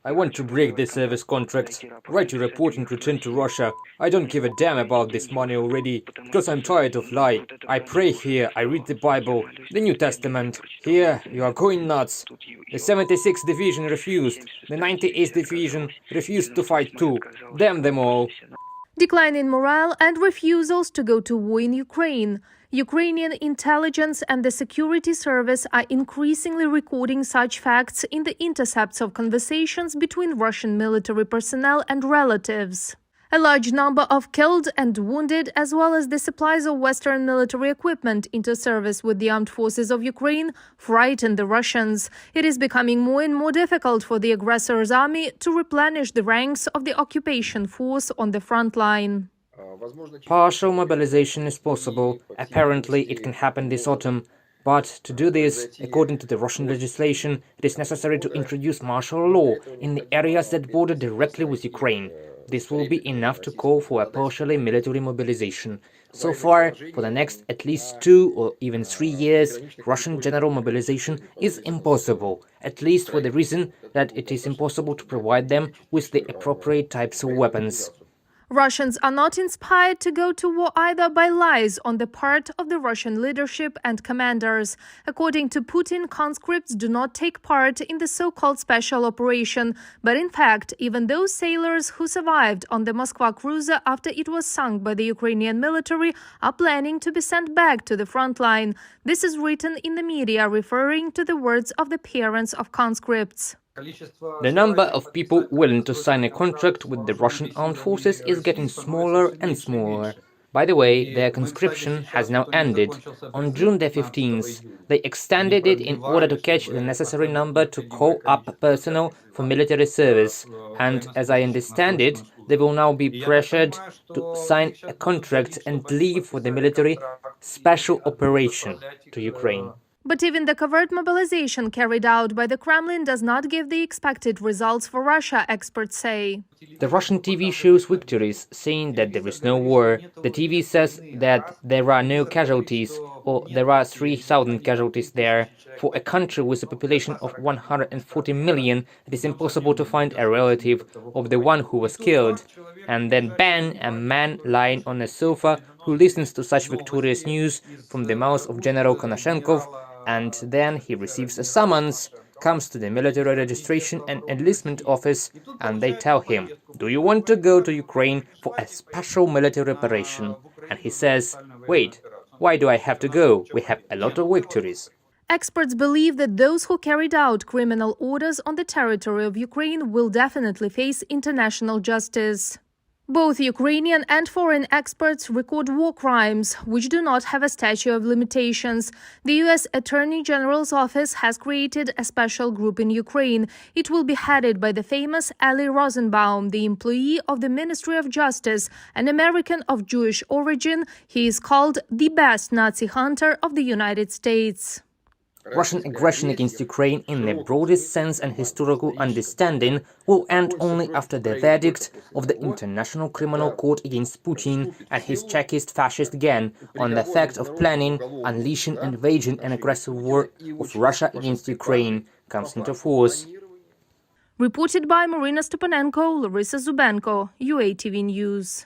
I want to break the service contract, write a report and return to Russia. I don't give a damn about this money already, because I'm tired of lying. I pray here, I read the Bible, the New Testament. Here, you are going nuts. The 76th Division refused. The 98th Division refused to fight too. Damn them all. Decline in morale and refusals to go to war in Ukraine. Ukrainian intelligence and the security service are increasingly recording such facts in the intercepts of conversations between Russian military personnel and relatives. A large number of killed and wounded, as well as the supplies of Western military equipment into service with the armed forces of Ukraine, frighten the Russians. It is becoming more and more difficult for the aggressor's army to replenish the ranks of the occupation force on the front line. Partial mobilization is possible. Apparently, it can happen this autumn. But to do this, according to the Russian legislation, it is necessary to introduce martial law in the areas that border directly with Ukraine. This will be enough to call for a partially military mobilization. So far, for the next at least 2 or even 3 years, Russian general mobilization is impossible, at least for the reason that it is impossible to provide them with the appropriate types of weapons. Russians are not inspired to go to war either by lies on the part of the Russian leadership and commanders. According to Putin, conscripts do not take part in the so-called special operation. But in fact, even those sailors who survived on the Moskva cruiser after it was sunk by the Ukrainian military are planning to be sent back to the front line. This is written in the media, referring to the words of the parents of conscripts. The number of people willing to sign a contract with the Russian armed forces is getting smaller and smaller. By the way, their conscription has now ended. On June the 15th, they extended it in order to catch the necessary number to call up personnel for military service. And as I understand it, they will now be pressured to sign a contract and leave for the military special operation to Ukraine. But even the covert mobilization carried out by the Kremlin does not give the expected results for Russia, experts say. The Russian TV shows victories, saying that there is no war. The TV says that there are no casualties, or there are 3,000 casualties there. For a country with a population of 140 million, it is impossible to find a relative of the one who was killed. And then bang, a man lying on a sofa who listens to such victorious news from the mouth of General Konashenkov, and then he receives a summons, comes to the military registration and enlistment office, and they tell him, "Do you want to go to Ukraine for a special military operation?" And he says, "Wait, why do I have to go? We have a lot of victories." Experts believe that those who carried out criminal orders on the territory of Ukraine will definitely face international justice. Both Ukrainian and foreign experts record war crimes, which do not have a statute of limitations. The U.S. Attorney General's office has created a special group in Ukraine. It will be headed by the famous Ali Rosenbaum, the employee of the Ministry of Justice, an American of Jewish origin. He is called the best Nazi hunter of the United States. Russian aggression against Ukraine in the broadest sense and historical understanding will end only after the verdict of the International Criminal Court against Putin and his Chekist fascist gang on the fact of planning, unleashing and waging an aggressive war of Russia against Ukraine comes into force. Reported by Marina Stepanenko, Larissa Zubenko, UATV News.